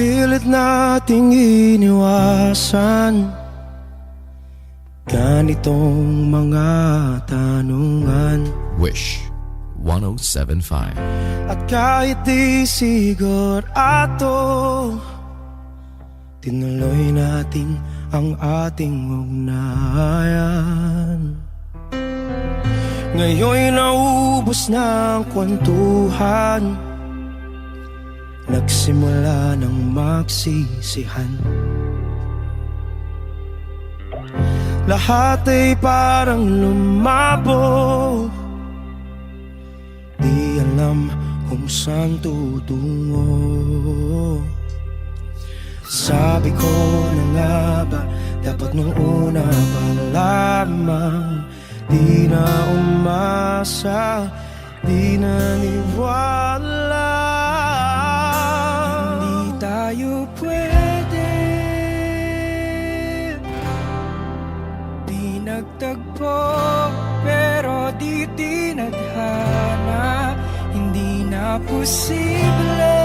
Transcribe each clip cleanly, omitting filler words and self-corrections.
Pilit nating iniwasan ganitong mga tanungan. Wish 107.5. At kahit di sigurado, tinuloy natin ang ating ugnayan. Ngayon'y naubos na ang kwentuhan, nagsimula ng magsisihan. Lahat ay parang lumabo, di alam kung saan tutungo. Sabi ko na nga ba, dapat nung una pa lamang, di na umasa, di naniwala. Hindi tayo pwede, di nagtagpo, pero di tinadhana. Hindi na posible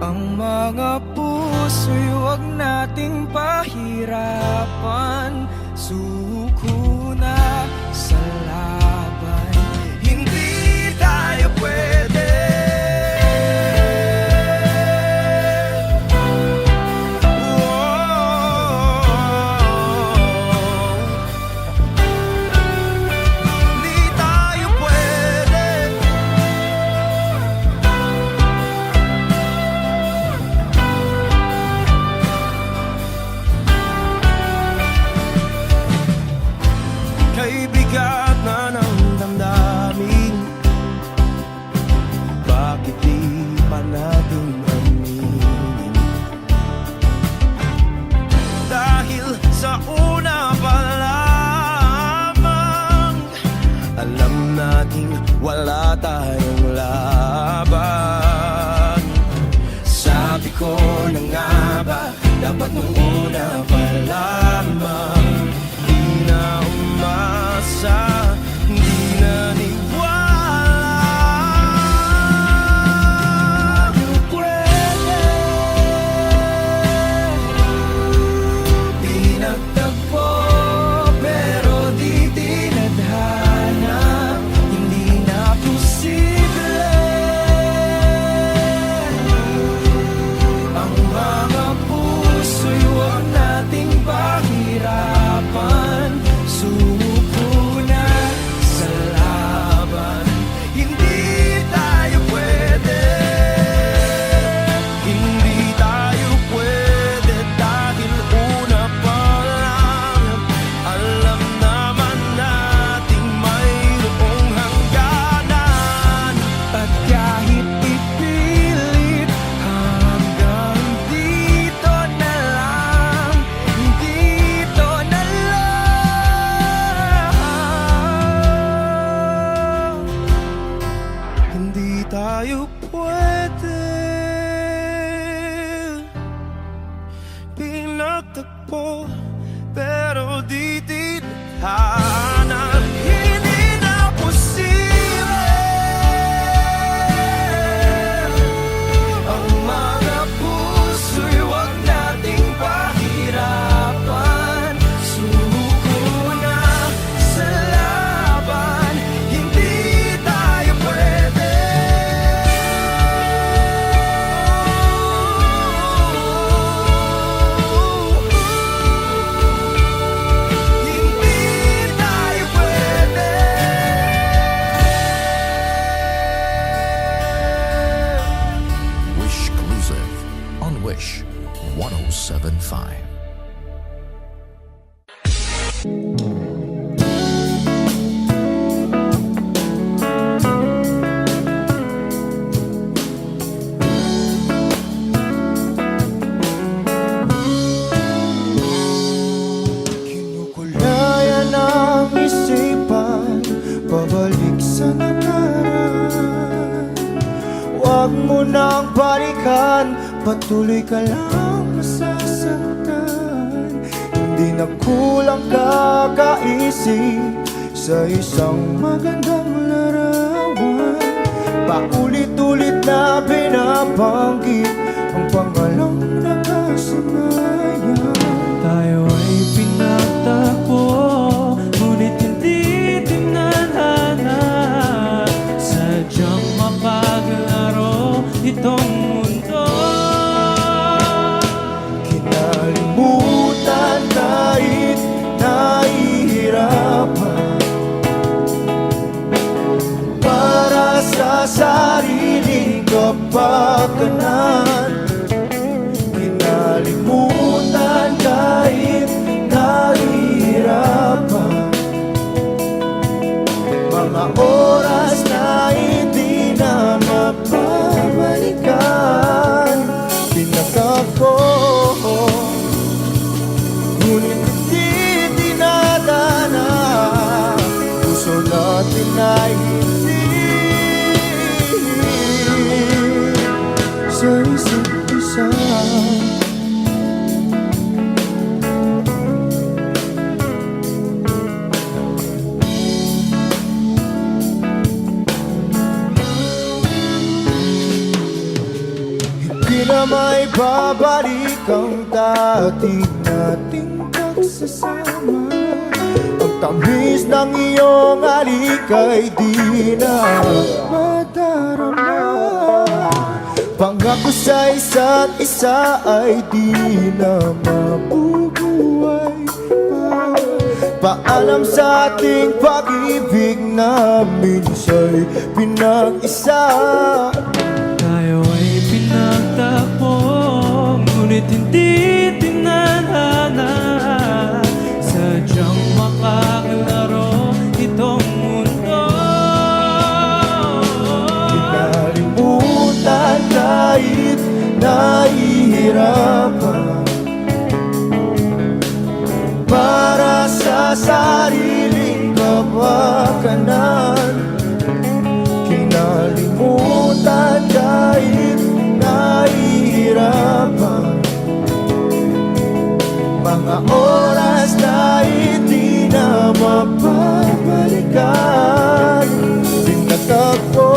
ang mga puso'y huwag nating pahirapan. Suko na sa laban, hindi tayo pwede. Hindi tayo pwede. Kay bigat na ng damdamin, bakit di pa natin aminin? Dahil sa una pa lamang, alam nating wala tayong laban. Sabi ko na nga ba, dapat nung una pa lamang, di na umasa, di naniwala. Tayo pwede, di nagtagpo, pero di tinadhana. Hindi na posible ang mga puso'y huwag nating pahirapan. Suko na sa laban, hindi tayo pwede. Hindi tayo pwede dahil una pa lang, alam naman nating mayroong hangganan. At kahit ipilit, hanggang dito na lang, dito na lang. Hindi tayo pwede, pinagtagpo, pero di tinadhana. Hindi na posible ang mga puso'y huwag nating pahirapan. Suko na sa laban, hindi tayo pwede. Hindi tayo pwede. Wish Exclusive on Wish 107.5. Kinukulayan ang isipan, pabalik sa nakaraan. Huwag mo nang balikan, patuloy ka lang masasaktan. Hindi na kulang kakaisip sa isang magandang larawan. Paulit-ulit na binabanggit ang pangalang nakasanayan. Tayo ay pinagtagpo, ngunit hindi tinadhana. Sadyang mapaglaro itong mundo. Kinalimutan kahit nahihirapan, para sa sariling kapakanan. Kinalimutan kahit nahihirapan, mga oras na hindi na mapabalikan. Pinagtagpo, ngunit hindi dinadana. Puso natin ay hindi sa isa't isa. Hindi na may babalik ang dati nating pagsasama. Ang tamis ng iyong halik ay di na madarama. Pangako sa isa't isa ay di na mabubuhay pa. Paalam sa ating pag-ibig na minsa'y pinag-isa. Tayo ay pinagtagpo, ngunit hindi tinadhana. Sadyang makakalaro itong mundo. Kinalimutan kahit nahihirapan, para sa sariling kapakanan. Kinalimutan kahit nahihirapan, mga oras na hindi na mapabalikan. Pinagtagpo,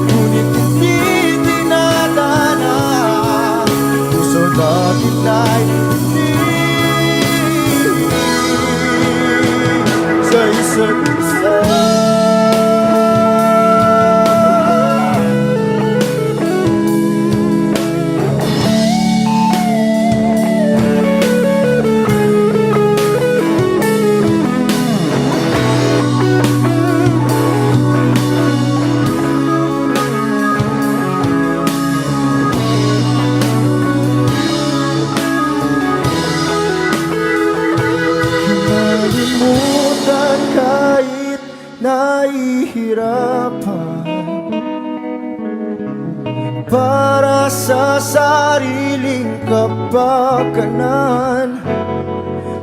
ngunit hindi dinadana. Puso natin ay hindi sa isa't isa. Kinalimutan kahit nahihirapan, para sa sariling kapakanan.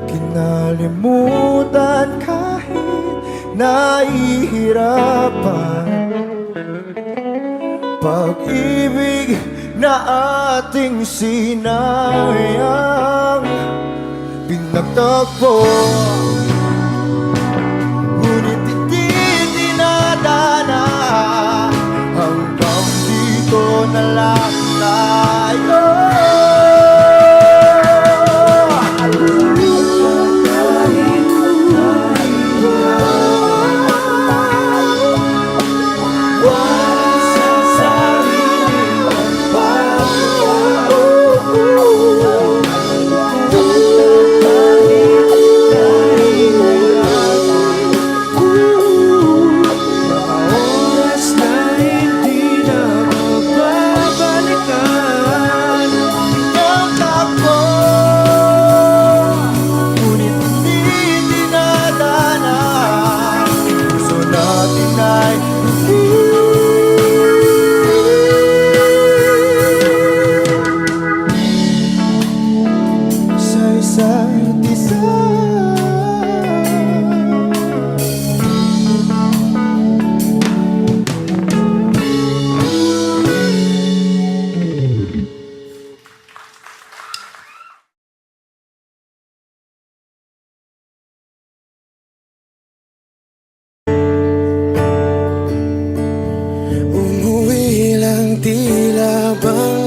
Kinalimutan kahit nahihirapan, pag-ibig na ating sinayang. Pinagtagpo, ngunit hindi dinadana. Hanggang dito na lang tayo. Oras na hindi na mapabalikan. tila bang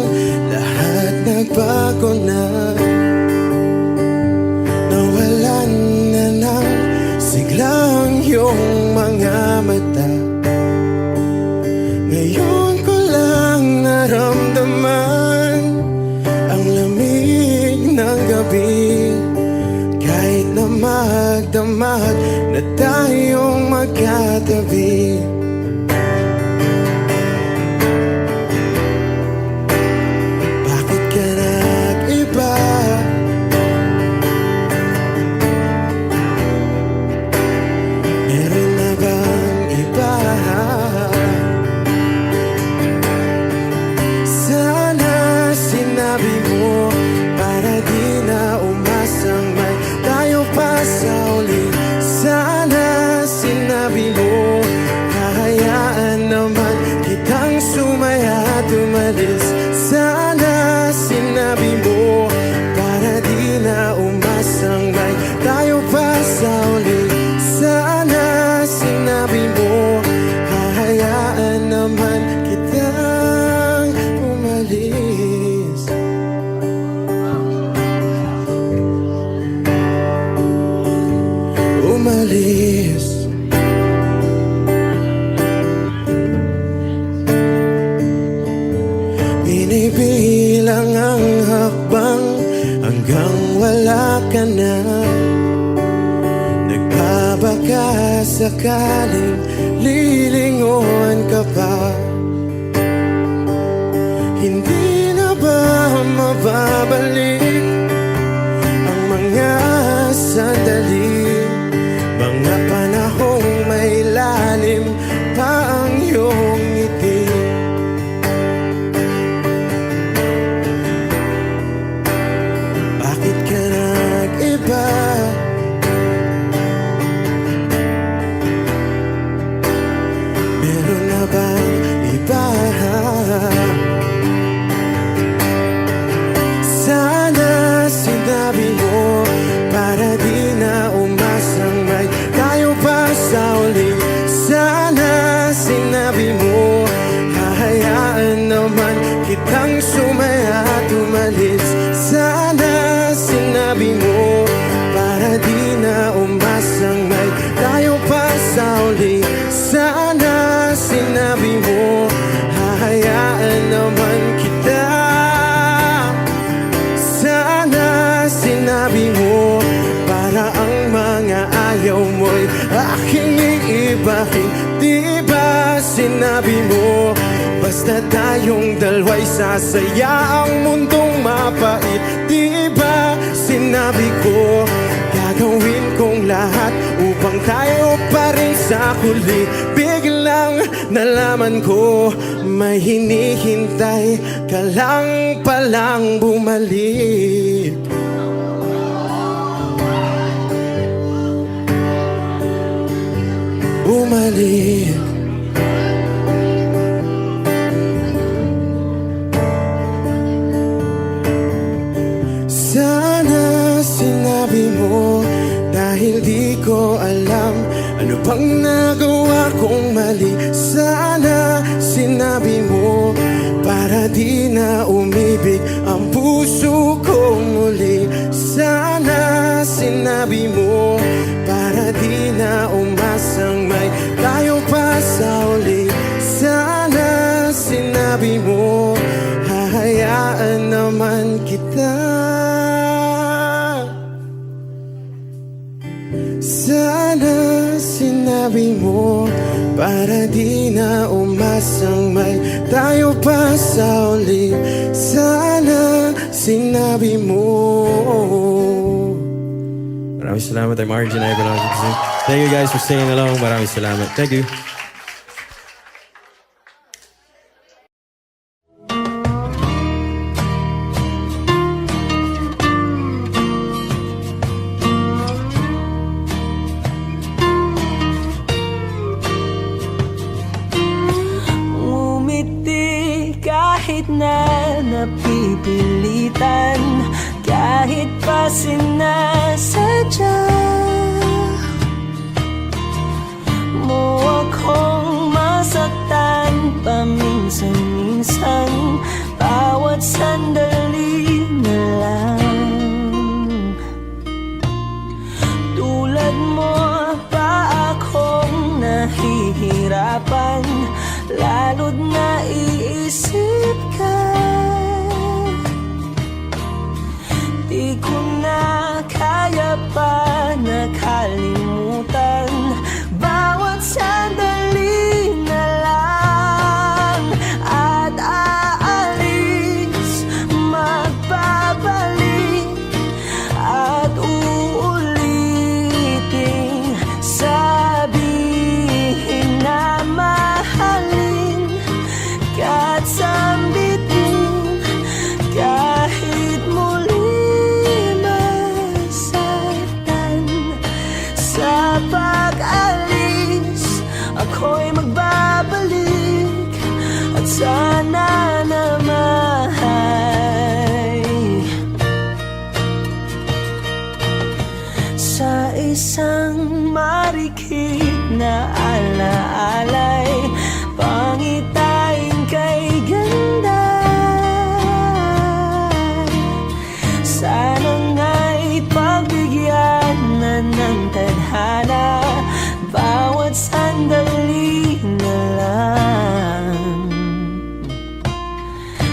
lahat nagbago na. Nawalan na ng siglang iyong mga mata. Ngayon ko lang naramdaman ang lamig ng gabi. Kahit na magdamag na tayong magkatabi. Bakit ka nag-iba? Meron na bang iba? Sana sinabi mo para di na umasang may tayo pa sa uli. Sana sinabi mo hahayaan naman kitang sumaya at umalis. Sana sinabi mo para di na umasang may tayo pa sa uli. Sana sinabi mo hahayaan naman kitang umalis. Umalis. Binibilang ang hakbang hanggang wala ka na. Nagbabaka sakaling lilingon ka pa. Hindi na ba mababalik ang mga sandali, mga panahong may lalim pa ang iyong ngiti? Bakit ka nag-iba? Meron na bang iba? Sana sinabi mo para di na umasang may tayo pa sa uli. Sana sinabi mo hahayaan naman kitang sumaya at umalis. Sana sinabi mo para di na umasang may tayo pa sa uli. Sana sinabi mo hahayaan naman kita. Sana sinabi mo para ang mga ayaw mo'y aking iibahin. Di ba sinabi mo basta tayong dalawa'y sasaya ang mundong mapait? Di ba sinabi ko gagawin kong lahat upang tayo pa rin sa huli? Biglang nalaman ko may hinihintay ka lang palang bumalik. Bumalik. Sana sinabi mo dahil di ko alam ano bang nagawa kong mali. Sana sinabi mo para di na umibig ang puso ko muli. Sana sinabi mo para di na umasang may tayo pa sa uli. Sana sinabi mo hahayaan naman kita. Sana sinabi mo para di na umasang may tayo pa sa uli. Sana sinabi mo. Maraming salamat. I'm Arjun Ivan. Thank you guys for staying along. Maraming salamat. Thank you. Kahit na napipilitan, kahit pa sinasadya mo akong masaktan, paminsan-minsan, bawat sandali na lang. Tulad mo pa akong nahihirapan, lalo't naiisip ka. Di ko na kaya pa nakalimutan bawat sandali na lang. At aalis, magbabalik, at uulitin, sabihin na mahalin ka't sambitin kahit muli masaktan. Sa pag-alis, ako'y magbabalik, at sana naman sa isang marikit na alaalay, pangitain kay ganda. Sana nga'y pagbigyan na ng tadhana bawat sandali na lang.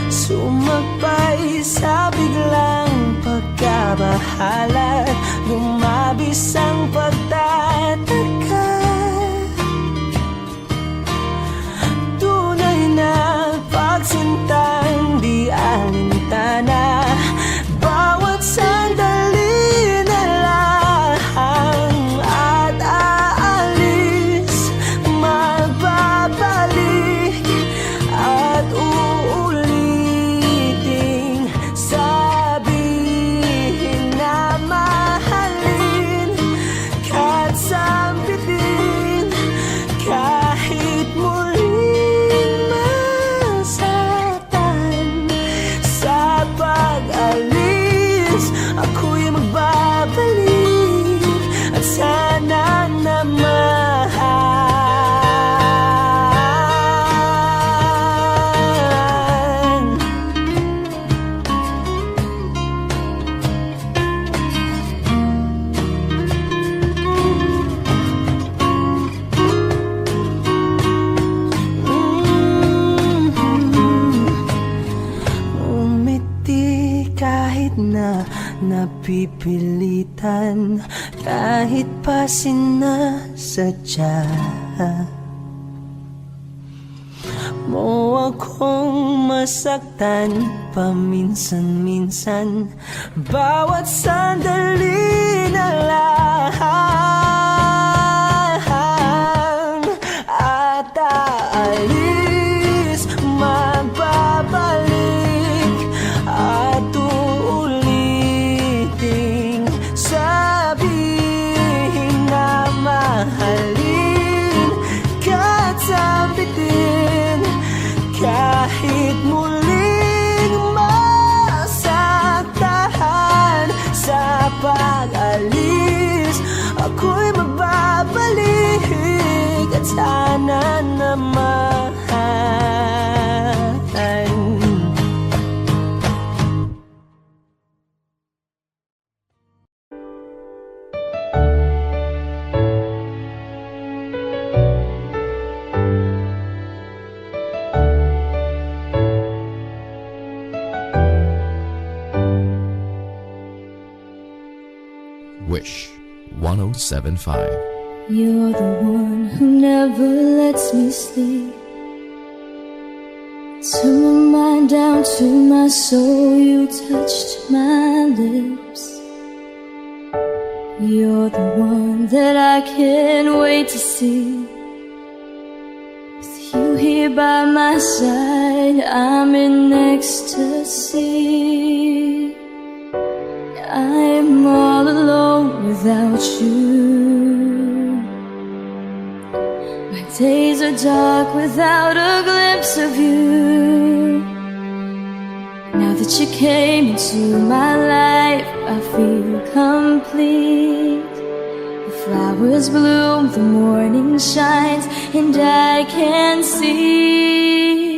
Sumakbay sa biglang pagkabahala, lumabis ang pagtataka. Tunay na pagsintang di alintana, bawat sandali na lang. At aalis, magbabalik, at uulitin, sabihin na mahalin ka't sambitin kahit muling masaktan. Sa pag-alis, ako'y magbabalik, at sana naman umiti kahit na napipilitan, kahit pa sinasadya mo akong masaktan paminsan-minsan, bawat sandali na lang. At aalis, magbabalik, at uulitin, sabihin na mahalin ka't sambitin kahit muling masaktan. Sa pag-alis, ako'y magbabalik, at sana naman Wish 1075. You're the one who never lets me sleep. Turn my mind down to my soul, you touched my lips. You're the one that I can't wait to see. With you here by my side, I'm in ecstasy. I'm all alone without you. My days are dark without a glimpse of you. Now that you came into my life, I feel complete. I Flowers bloom, the morning shines, and I can see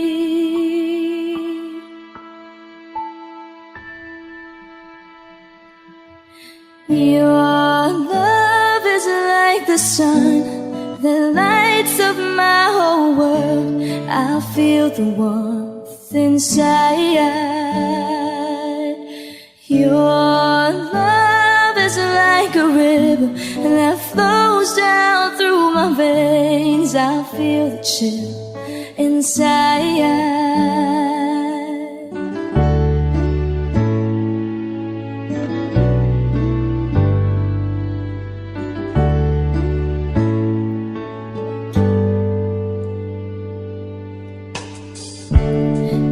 your love is like the sun that lights up my whole world. I feel the warmth inside. Your love is like a river that flows down through my veins. I feel the chill inside.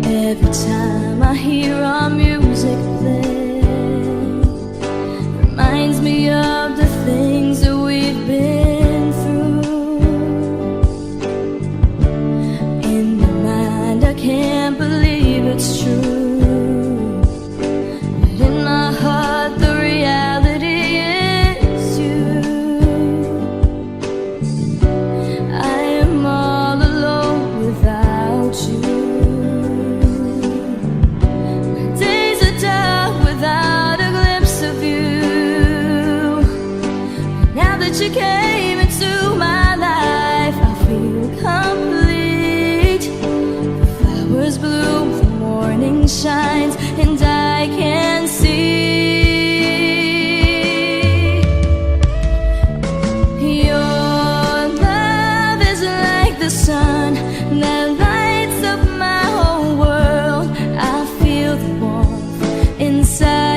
Every time I hear our music play, reminds me of the things that we've been through. In my mind I can't believe it's true, but in my heart the reality is you. I am all alone without you. You came into my life, I feel complete. The flowers bloom, the morning shines, and I can see your love is like the sun that lights up my whole world. I feel the warmth inside.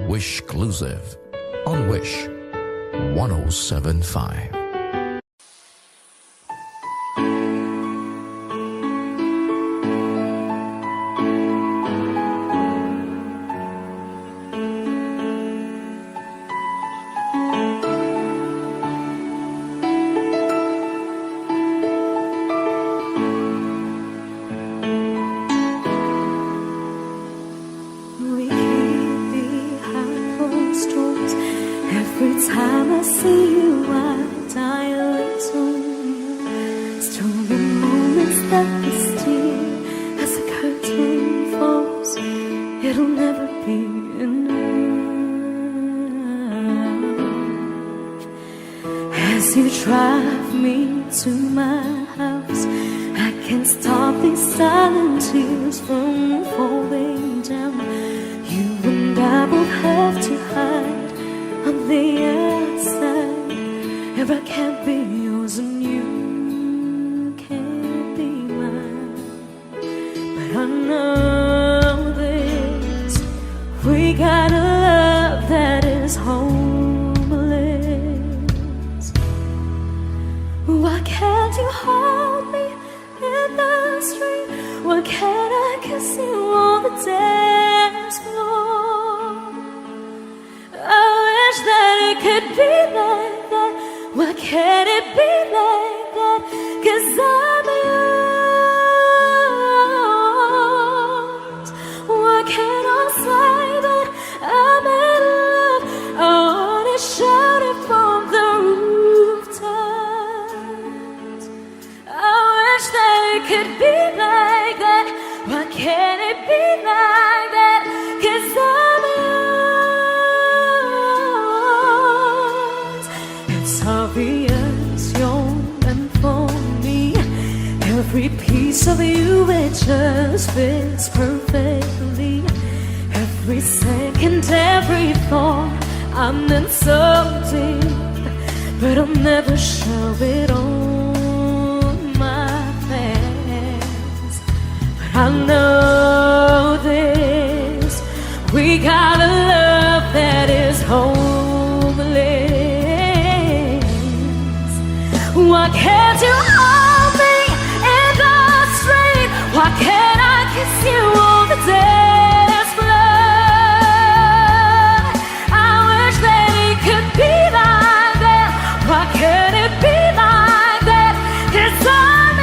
Wish exclusive on Wish 1075. Every time I see you, I die a little. Still the moments that we steal as the curtain falls, it'll never be enough. As you drive me to my house, I can't stop these silent tears from falling down. You and I both have to hide on the outside, if I can't be yours and you can't be mine. But I know this, we got a love that is homeless. Why can't you hold me in the street? Why can't I kiss you on the dance floor? That it could be like that. Why can't it be like that? 'Cause I'm yours. Why can't I say that I'm in love? I wanna shout it from the rooftops. I wish that it could be like that. Why can't it be like that? 'Cause I'm obvious you're meant for me. Every piece of you, it just fits perfectly. Every second, every thought, I'm in so deep, but I'll never show it on I know this. We got a love that is hopeless. Why can't you hold me in the street? Why can't I kiss you on the dance floor? I wish that it could be like that. Why can't it be like that? 'Cause I'm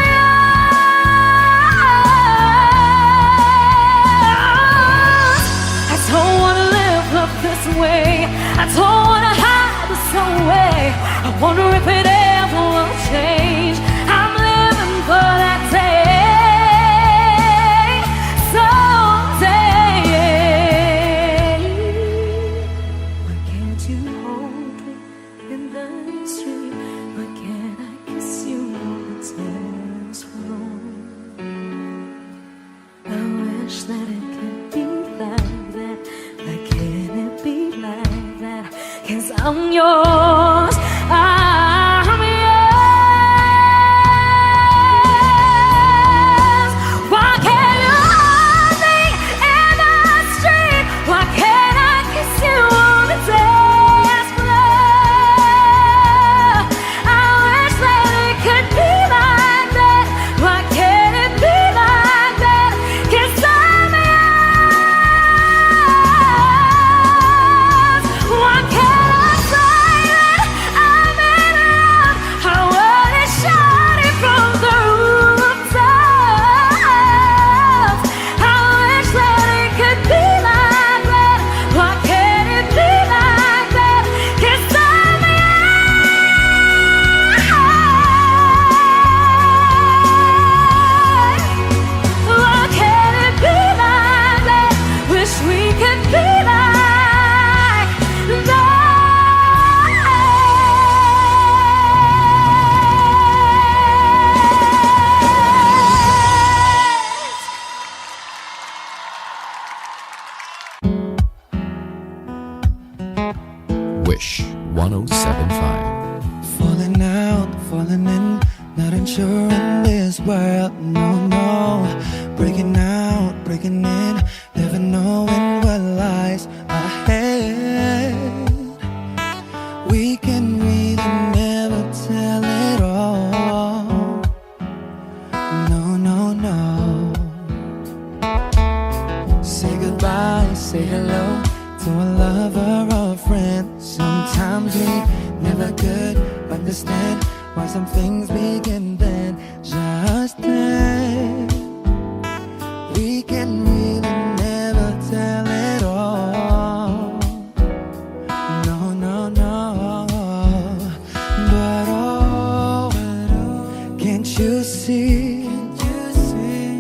yours. I don't wanna live up this way. I don't wanna hide this away. I wonder if it ever will change. I'm living for that day, someday. Why can't you hold me in the street? Why can't I kiss you on the dance floor? I wish that it could be like that. Why can't it be like that? 'Cause I'm yours. I'm yours. Why can't you hold me in the street? Why can't I kiss you on the dance floor? I wish that it could be like that. Why can't it be like that? 'Cause I'm yours. Why can't I say that I'm in love? I wanna shout it from the rooftops. I wish that it could be like that. Why can't it be like that? 'Cause I'm yours. Why can't it be like that? Wish we could be like that. Wish 1075. Falling out, falling in, not unsure in this world, no, no. Breaking out, breaking in, never knowing what lies ahead. We can really never tell it all. No, no, no. Say goodbye, say hello to a lover or a friend. Sometimes we never could understand why some things begin then, just then. We can really never tell it all. No, no, no. But oh, can't you see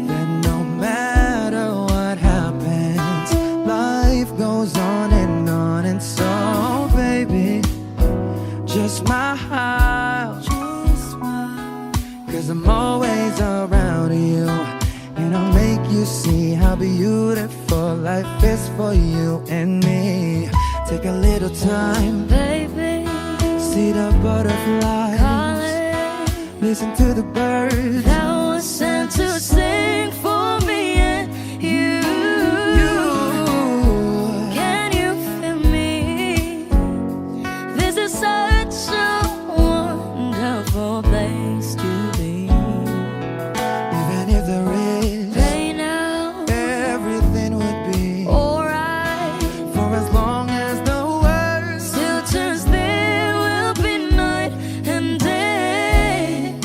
that no matter what happens, life goes on and on, and so baby, just smile, 'cause I'm always around you, and I'll make you see how beautiful life is for you and me. Take a little time, Baby, see the butterflies, calling. listen to the birds. That was sent to sing for me and you. Can you feel me? This is such a wonderful place to be. Even if there is Right now, everything would be alright. for as long as the world Still turns, there will be night and day.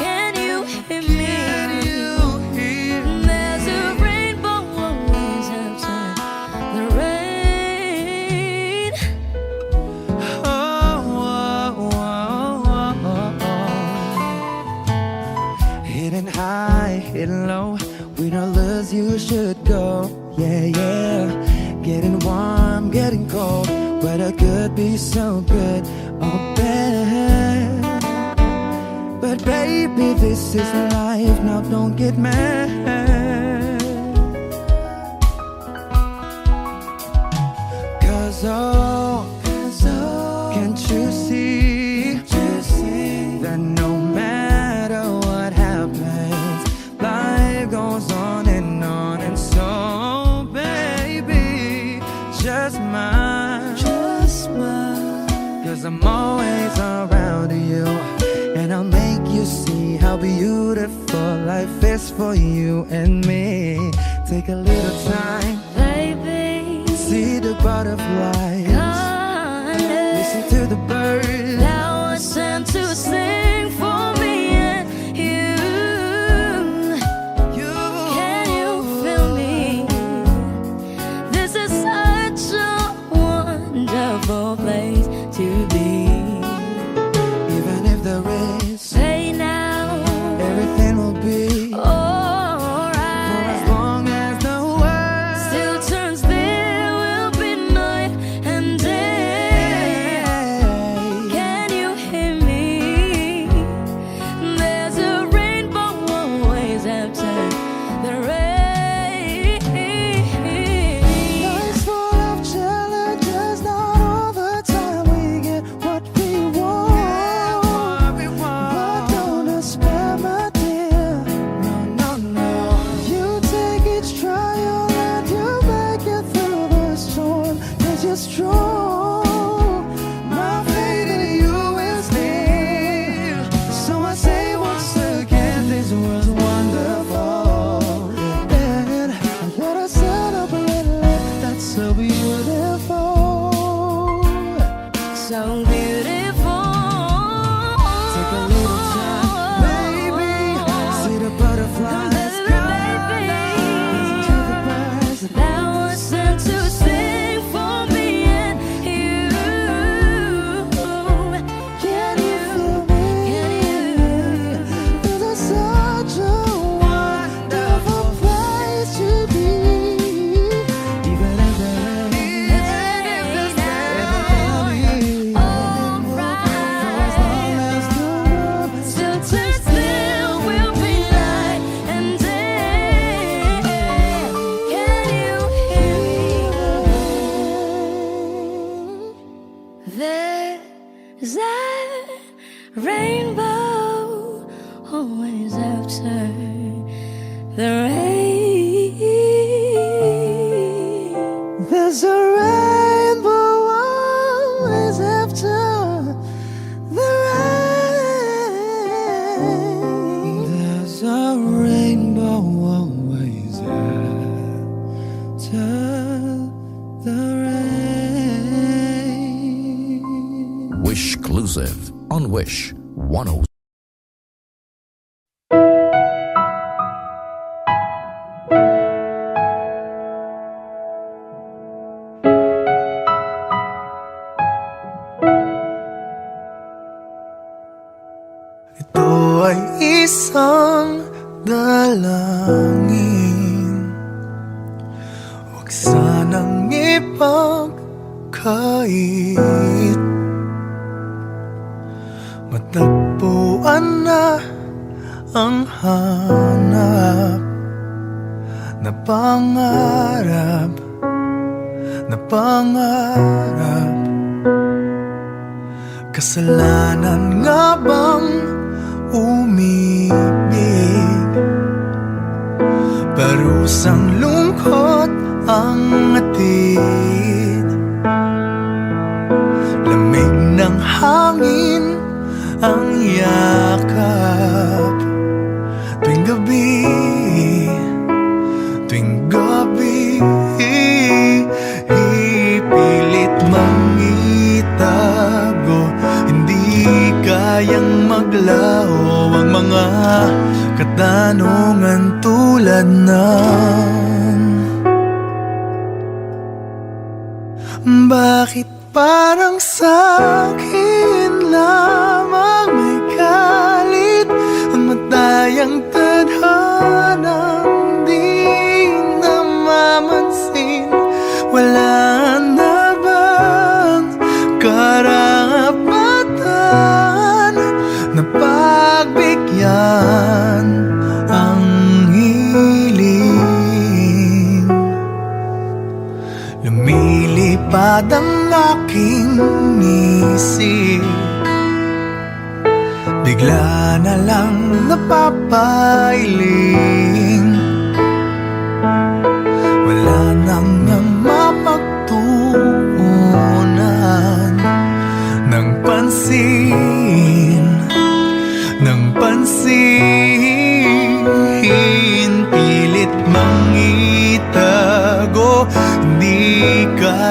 Can you hear me? you hear. There's a rainbow always outside the rain. Oh, oh, oh, oh, oh. Hidden high, hidden low, we don't lose, you should go. Yeah, yeah. Getting warm, getting cold, but it could be so good or bad. But baby, this is life, now don't get mad. Cause oh, can't you see that no matter what happens, life goes on just mine. just mine. Cause I'm always around you, and I'll make you see how beautiful life is for you and me. Take a little time, Baby, see the butterflies, listen to the birds. thou art sent to sing for me and you. Can you feel me? This is such a wonderful place to be. Even if there is, Say now, everything will be for alright. as long as the world Still turns, there will be night and day. Can you hear me? There's a rainbow always after the rain. Life's full of challenges, not all the time we get what we want. But don't despair, my dear. No, no, no. You take each trial and you make it through the storm. 'Cause you're strong. My faith in you is near. So I say once again, this world's wonderful. And I gotta celebrate life that's so beautiful. So beautiful. Take a little time, baby. See the butterflies come. Listen to the birds. Thou art sent to sing for me and you. Can you feel me? This is such a wonderful place to be. Even if there is, everything will be for as long as the world. Still turns, there will be light and day. Can you hear me? There's a rainbow always after the rain. There's a rainbow always after the rain. There's a rainbow always after the rain. Wish exclusive on Wish 107. Ito ay isang dalangin, huwag sanang ipagkait. Matagpuan na ang hanap na pangarap, na pangarap. Kasalanan nga bang umibig? Parusang lungkot ang atid, lamig ng hangin ang yakap. Tuwing gabi, tuwing gabi, ipilit mangitago, hindi kayang maglaho ang mga katanungan tulad ng bakit parang sa'kin lamang may galit ang matayang tadhanang di namamansin? Wala na bang karapatan na pagbigyan ang hiling? Lumilipad ang aking isip, bigla na lang napapailing. Wala nang mapagtuloy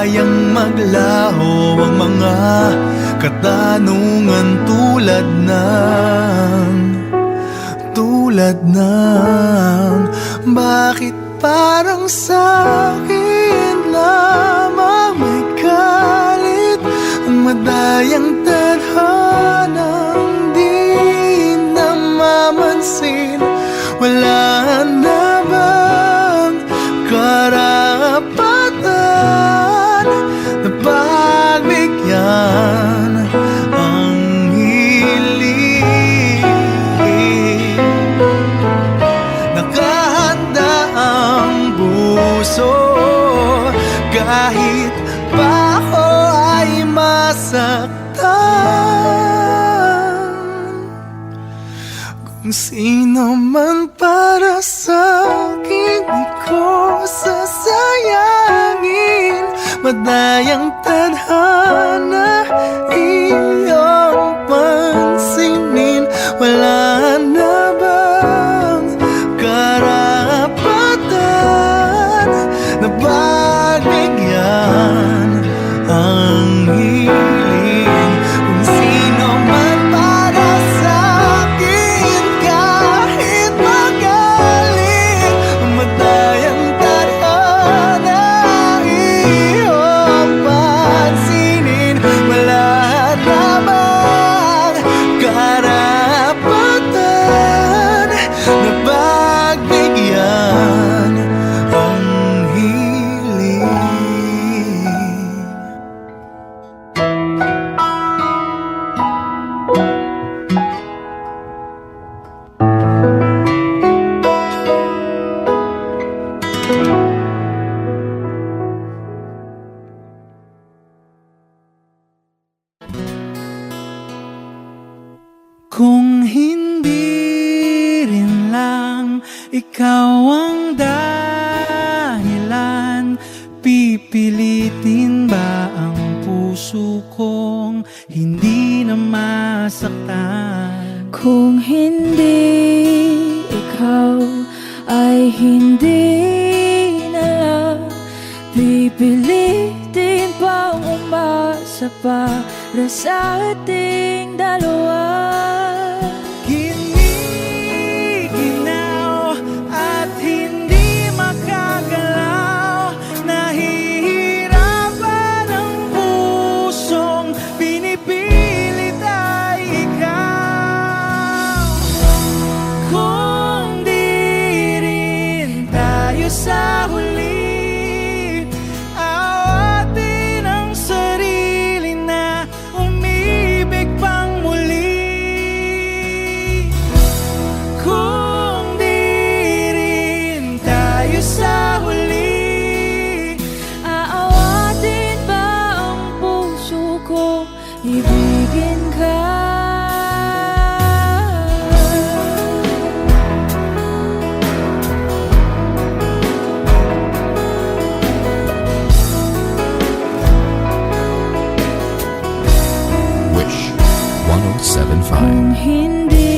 madayang maglaho ang mga katanungan tulad ng bakit parang sa'kin lamang may galit ang madayang tadhanang di namamansin? Wala na bang karapatan na pagbigyan ang hiling? Nakahanda ang puso kahit pa ako ay masaktan. Kung sino man para sa'kin, di ko sasayangin. Madayang tadhana iyong pansinin. Wala na bang karapatan na pagbigyan ang hiling? Kung sino man para sa'kin, kahit magaling, madayang tadhana iyong pansinin. Wala na bang karapatan na pagbigyan ang hiling? Kung hindi rin lang ikaw ang dahilan, pipilitin ba ang puso kong hindi na masaktan? Kung hindi ikaw ay hindi na lang, pipilitin pang umasa para sa ating dalawa. Giniginaw at hindi makagalaw, nahihirapan ang pusong pinipilit ay ikaw. Kung di rin tayo sa huli, awatin ang sarili na umibig pang muli. Kung di rin tayo sa huli, Aawatin ba ang puso ko, ibigin ka? Wish 1075. Kung hindi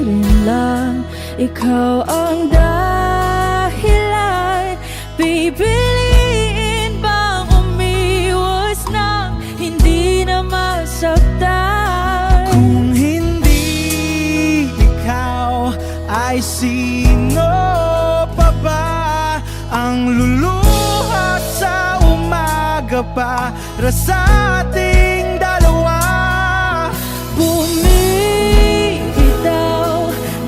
rin lang ikaw ang dahilan, pipiliin bang umiwas nang hindi na masaktan? kung hindi ikaw, ay sino pa ba ang luluha sa umaga para sa ating dalawa? Bumibitaw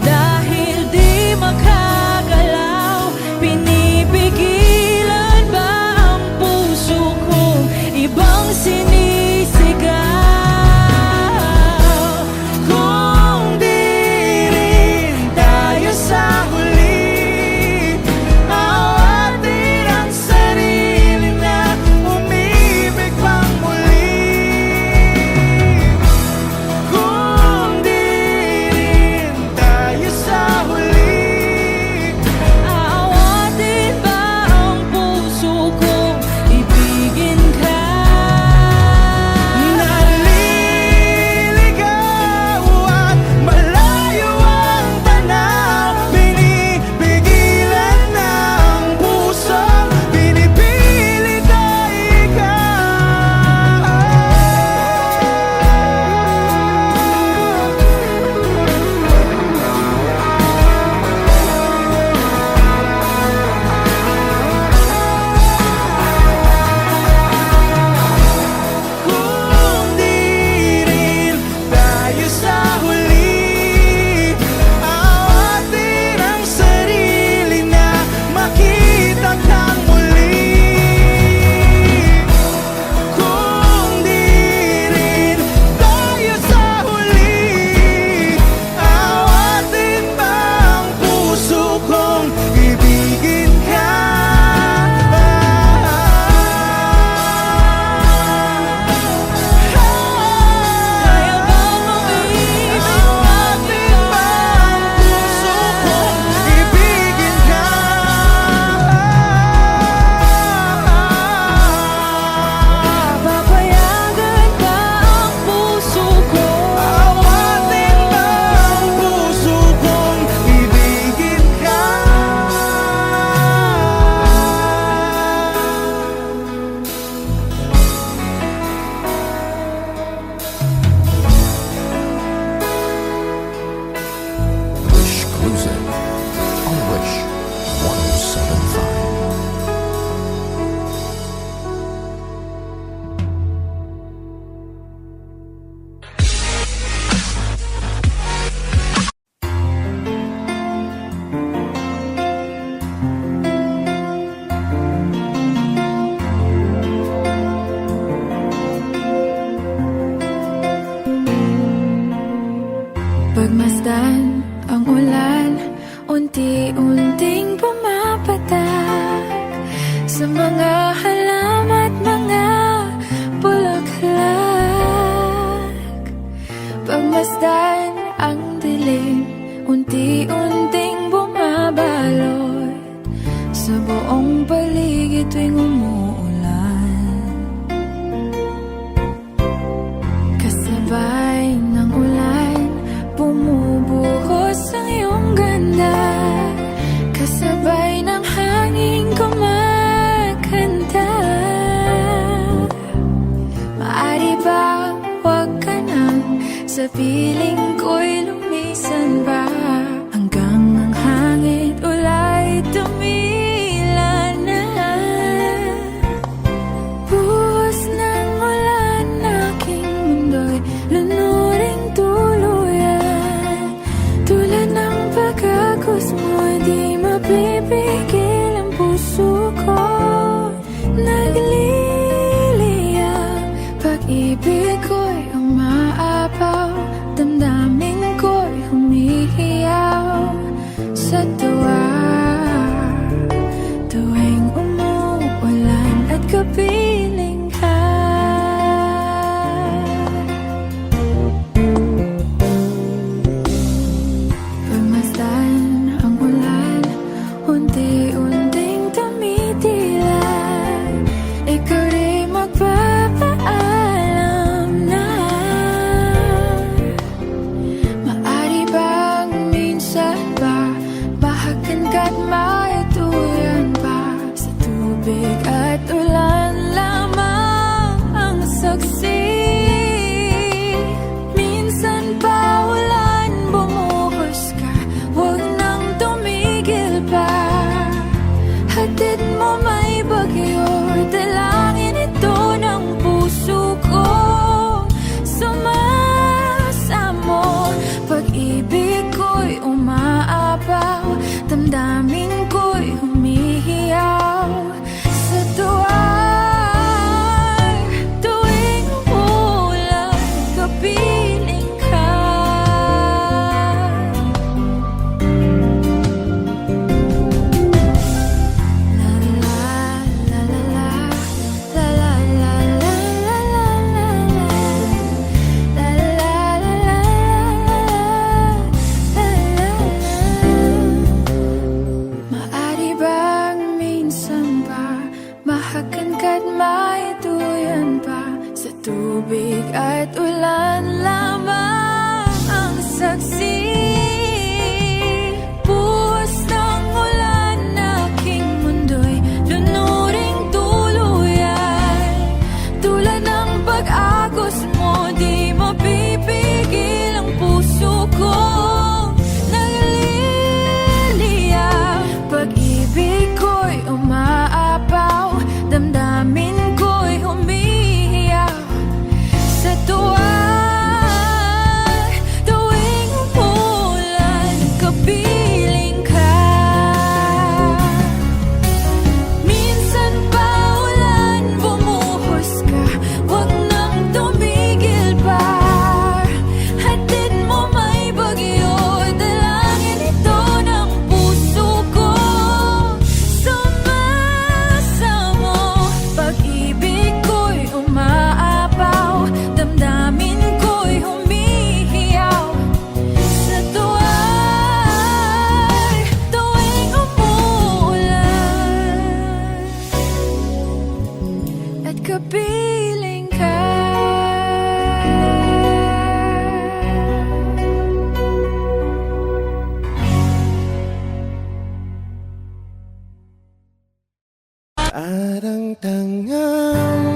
dahil di makagalaw, pinipigilan ba ang puso kong ibang sinisigaw? Kung di rin tayo sa huli, awatin ang sarili na umibig pang muli. Kung di rin tayo sa huli, Aawatin ba ang puso kong ibigin ka? sa piling ko'y lumisan ba, hanggang ang hangin ulay tumila na. Buhos ng ulan, aking mundo'y lunuring tuluyan. Tulad ng pagkagos mo, di mapipigil ang puso ko. Nagliliyab, pag-ibig ko'y umaapaw, damdamin ko'y humihiyaw sa tuwa. Tuwing umuulan at kapiling ka, pagmasdan ang ulan, unti-unting tumitila. Ikaw rin magpapaalam na. Maari bang minsan ba bahagan ka't maituyan pa, sa tubig at ulan lamang ang saksi. Minsan pa ulan, bumuhos ka, huwag nang tumigil pa. Hatid mo may bagyo, dalangin ito ng puso ko. Sumasamo, pag-ibig ko'y umaapaw, damdamin ko'y humihiyaw sa tuwa. Tuwing umulan, kapiling ka. La la la la la, la la la la la la la, la la la la la. Maari bang minsan ba bahagan ka't maituyan pa, sa tubig at ulan lamang ang saksi. Buhos ng ulan, aking mundo'y lunuring tuluyan. Tulad ng pag-agos mo, di mapipigil ang puso ko. Nagliliyab, pag-ibig ko'y umaapaw, damdamin ko'y humihiyaw sa tuwa. Tuwing umulan, kapiling ka. Minsan pa ulan, bumuhos ka, huwag nang tumigil pa. Hatid mo may bagyo, dalangin ito ng puso ko. Sumasamo, pag-ibig ko'y umaapaw, damdamin ko'y humihiyaw sa tuwa. Tuwing umuulan at kapiling ka. Arang tangang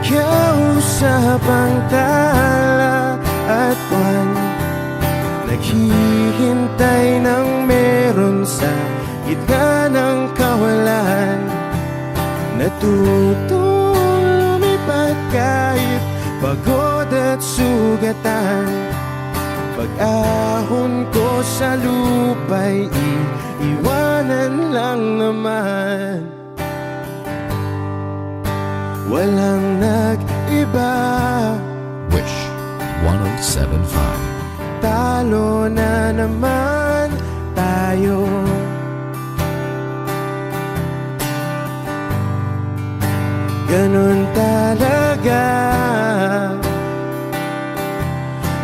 kausap ang tala at buwan, naghihintay ng meron sa gitna ng kawalan. Natutong lumipad kahit pagod at sugatan. Pag-ahon ko sa lupa'y iiwanan lang naman. Walang nag-iba, Wish 107.5. talo na naman tayo. Ganon talaga,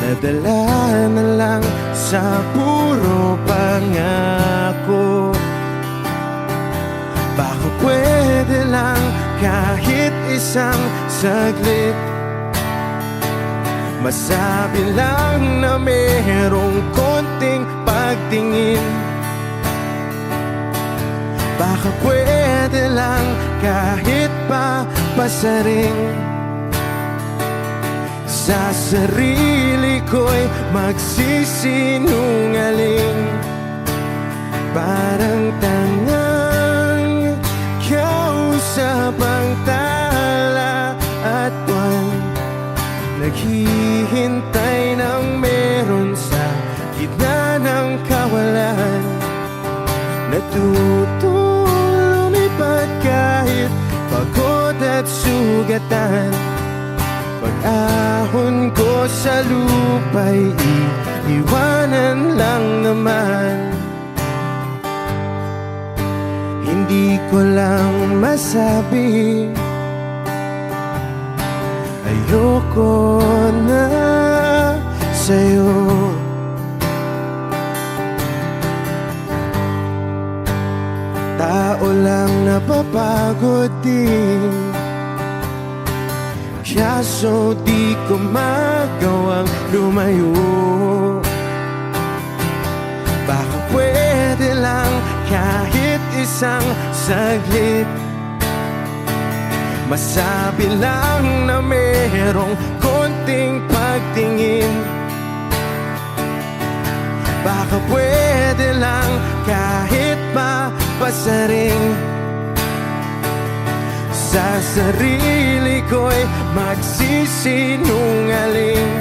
nadala na lang sa puro pangako. Baka pwede lang kahit isang saglit, masabi lang na merong konting pagtingin. Baka pwede lang kahit pa pasaring sa sarili ko'y magsisinungaling. Parang tangang kausap ang tala at buwan, naghihintay ng meron sa gitna ng kawalan. Natutong lumipad kahit pagod at sugatan. Pag-ahon ko sa lupa'y iiwanan lang naman. Hindi ko lang masabi, ayoko na sa'yo. Tao lang napapagod din, kaso di ko magawang lumayo. Baka pwede lang kahit isang saglit, masabi lang na merong konting pagtingin. Baka pwede lang kahit mapasaring, sa sarili ko'y magsisinungaling.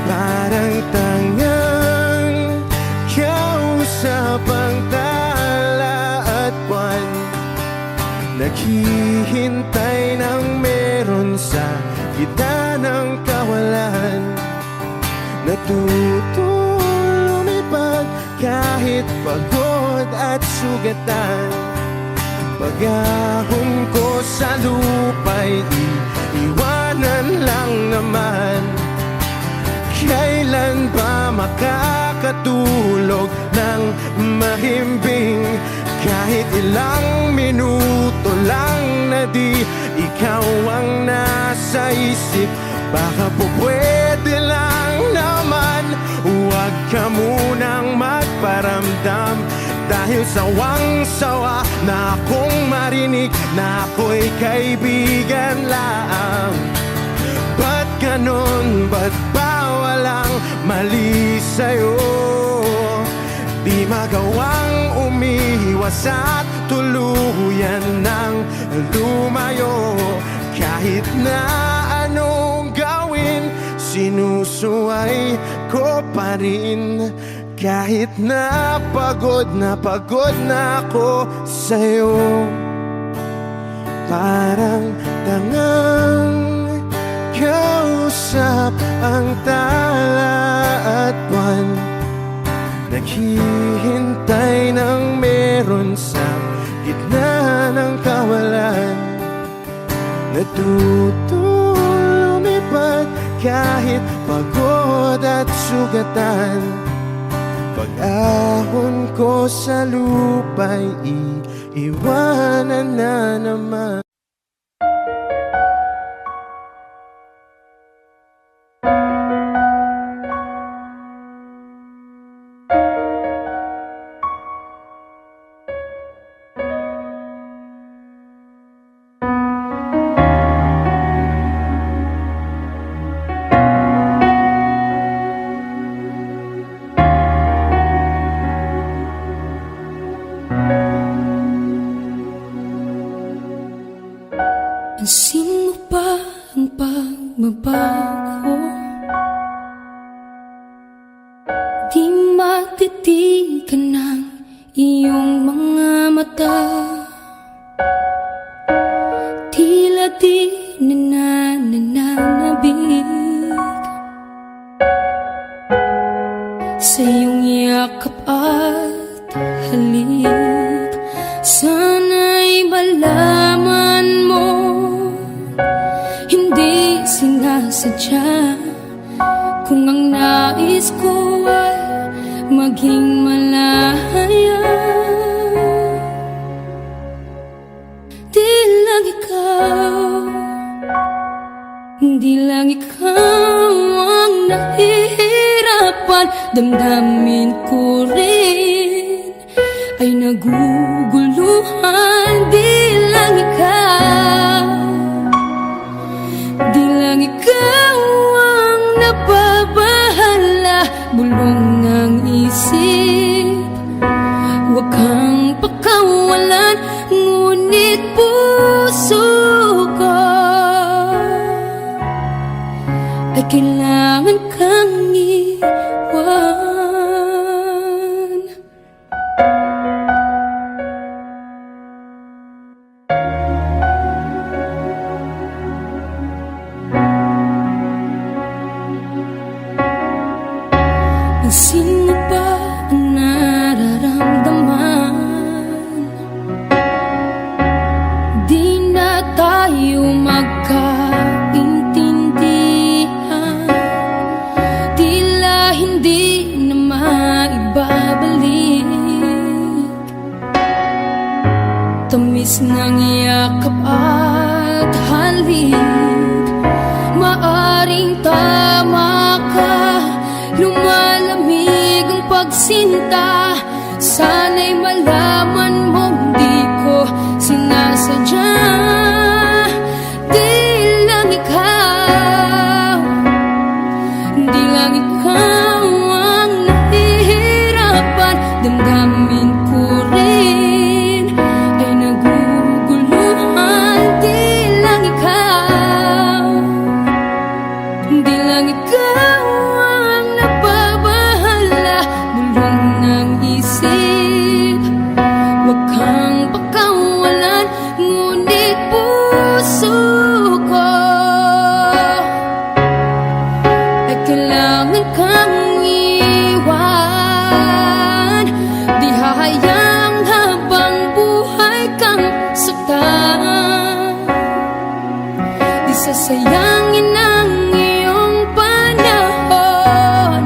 Parang tangang kausap ang tala at buwan, naghihintay ng meron sa gitna ng kawalan. Natutong lumipad kahit pagod at sugatan. Pag-ahon ko sa lupa'y iiwanan lang naman. Kailan ba makakatulog ng mahimbing? Kahit ilang minuto lang na di ikaw ang nasa isip. Baka po pwede lang naman, huwag ka munang magparamdam. Dahil sawang-sawa na akong marinig na ako'y kaibigan lang. Ba't ganon? Ba't ba walang mali sa'yo? Di magawang umiwas at tuluyan ng lumayo. Kahit na anong gawin, sinusuway ko pa rin. Kahit na pagod na ako sa'yo. Parang tangang kausap ang tala at buwan, naghihintay ng meron sa gitna ng kawalan. Natutong lumipad kahit pagod at sugatan. Pag-ahon ko sa lupa'y iiwanan na naman. Pansin mo ba ang pagbabago? Di matitigan ng iyong mga mata. Tila di nananabig sa iyong yakap at halik. Sana'y malaman mo, hindi sinasadya. Kung ang nais ko ay maging malaya, di lang ikaw ang nahihirapan. Damdamin ko rin ay naguguluhan. Di lang ikaw ang napag kailangan kang iwan. Sino ba ang nararamdaman? Di na tayo magkaintindihan, tila hindi na maibabalik. Tamis ng yakap at halik, maaring tama ka. Lumalamig ang pagsinta, sana'y malaman mong di ko sinasadya. Di lang ikaw ang nahihirapan. Damdamin ko rin ay naguguluhan. Di lang ikaw ang nababahala. Bulong ng isip, huwag kang pakawalan, ngunit puso ko ay kailangan kang iwan. Di hahayang habang buhay kang saktan, di sasayangin ang iyong panahon.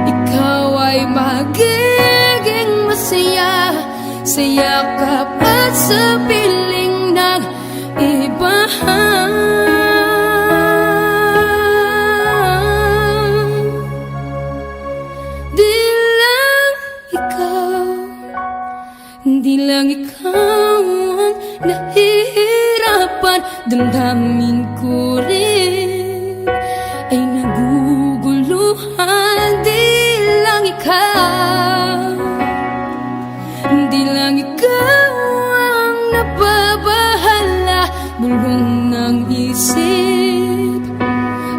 Ikaw ay magiging masaya sa yakap at sa piling ng iba. Di lang ikaw ang nahihirapan. Damdamin ko rin ay naguguluhan. Di lang ikaw ang nababahala. Bulong ng isip,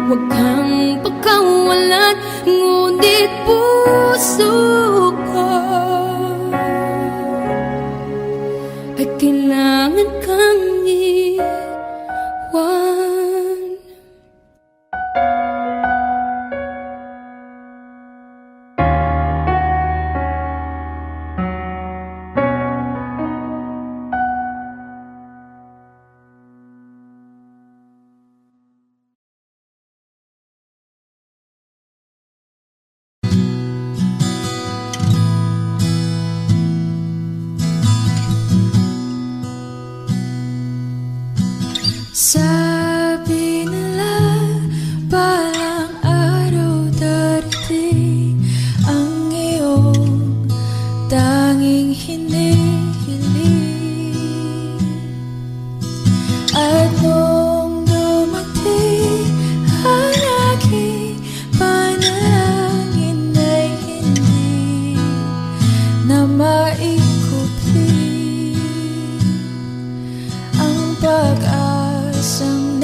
huwag kang pakawalan, ngunit puso ko ay kailangan kang iwan. Sabi nila balang araw darating ang iyong tanging hinihiling. At nung dumating ang aking panalangin ay hindi na maikupli ang pag-asang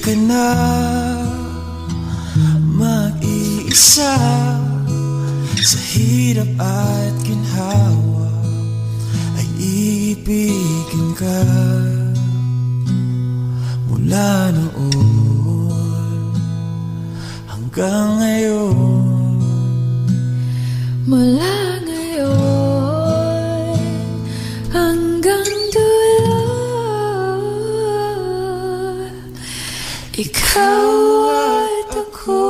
ka na mag-iisa sa hirap at ginhawa, ay ibigin ka mula noon hanggang ngayon. Mula ngayon hanggang dulo, ikaw at ako.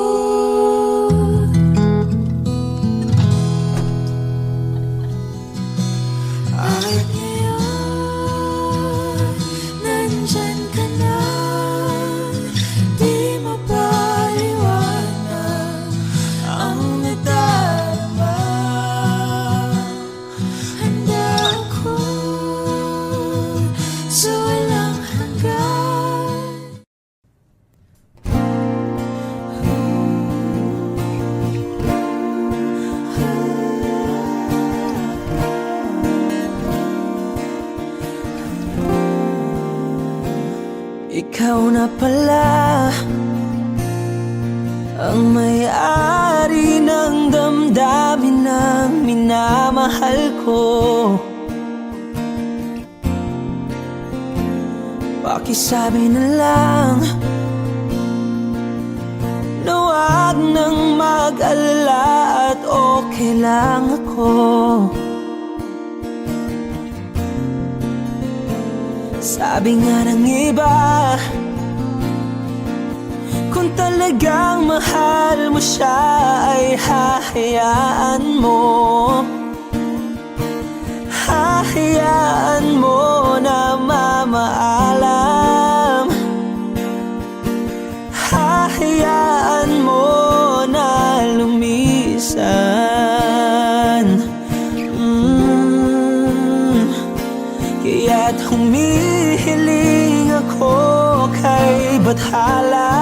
At ngayon, nandyan ka na, di mapaliwanag ang nadarama. Handa ako sa walang hanggan. Ikaw na pala ang may-ari ng damdamin ng minamahal ko. Pakisabi na lang na wag nang mag-alala at okay lang ako. Sabi nga ng iba, kung talagang mahal mo siya ay hahayaan mo. Hahayaan mo na mamaalam. Hahayaan mo na lumisan. Kaya't humihiling ako kay Bathala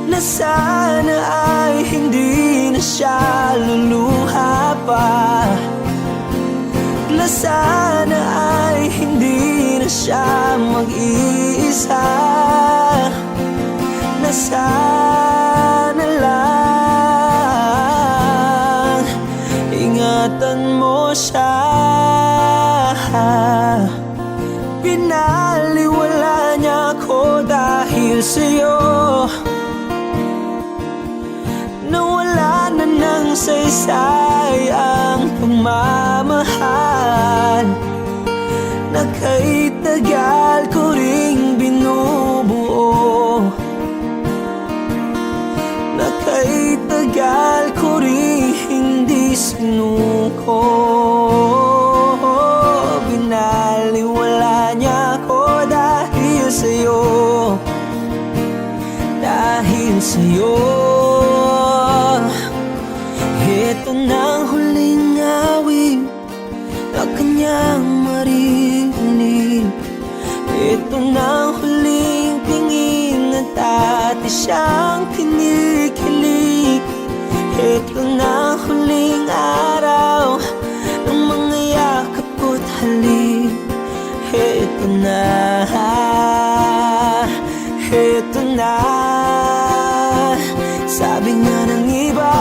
na sana ay hindi na siya luluha pa, na sana ay hindi na siya mag-iisa, na sana lang ingatan mo siya. Pinaliwala niya ako dahil sa'yo, nawala na ng saysay ang pagmamahal na kay tagal ko ring binubuo, na kay tagal ko ring hindi sinuko. Binaliwala niya ako dahil sa'yo, dahil sa'yo. Ito na ang huling awit na kanyang marinig. Ito na ang huling tingin at dati siyang kinikilig. Ito na ang huling araw ng mga yakap ko't halik. Ito na, ito na. Sabi nga ng iba,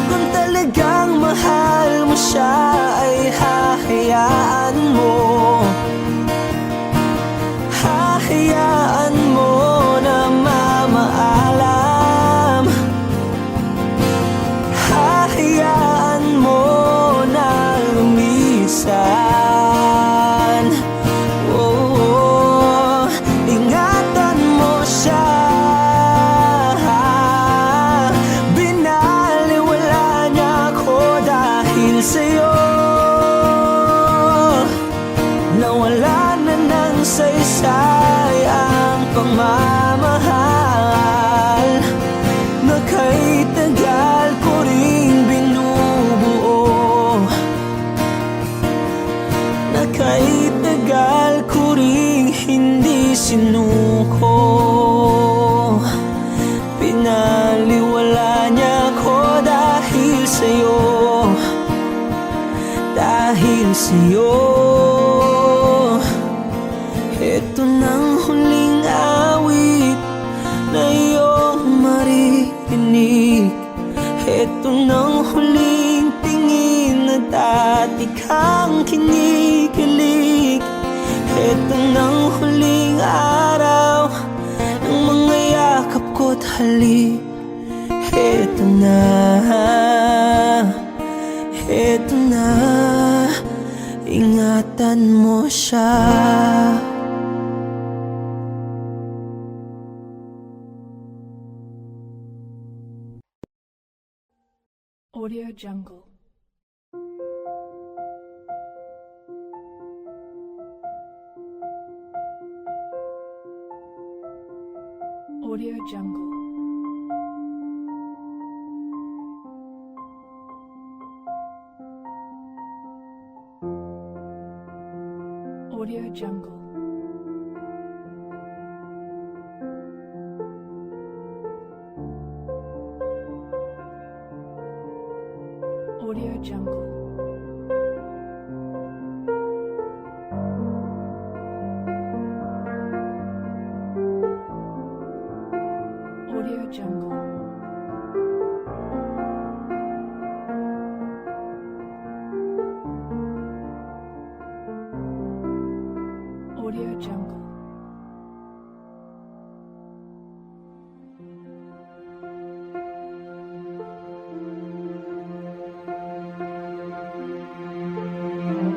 kung talagang mahal mo siya ay hahayaan mo. Hahayaan mo na mamaalam. Hahayaan mo na lumisan. Oh, ingatan mo siya. Binaliwala niya ako dahil sa'yo, nawala na ng saysay ang pagmamahal na kay tagal ko ring binubuo, na kay tagal ko ring hindi sinuko. Pinaliwala niya ako dahil sa'yo, dahil sa'yo. Ito nang huling awit na iyong maririnig. Ito nang huling tingin na dati kang kinikilig. Ito nang huling araw ng mga yakap ko't halik. Ito na, ingatan mo siya. Audio Jungle. Audio Jungle. Audio Jungle. Audio Jungle. Audio Jungle. Audio Jungle.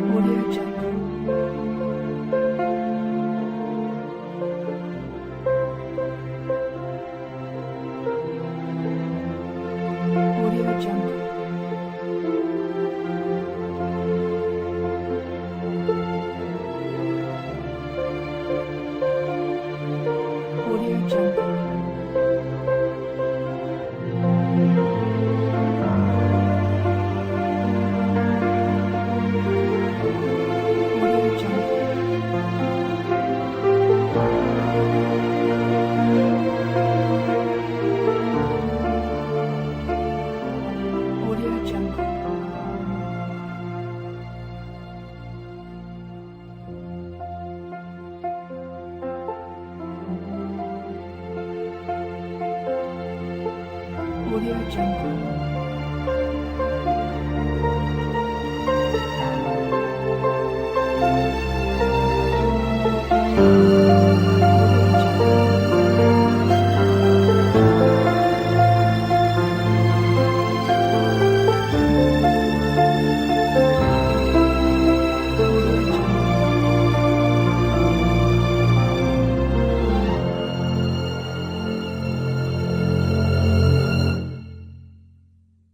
Audio Jungle. Audio Jungle. Audio Jungle. Audio Jungle. Audio Jungle. Audio Jungle.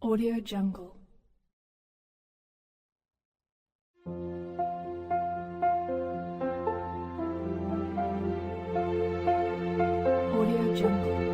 Audio Jungle. Audio Jungle.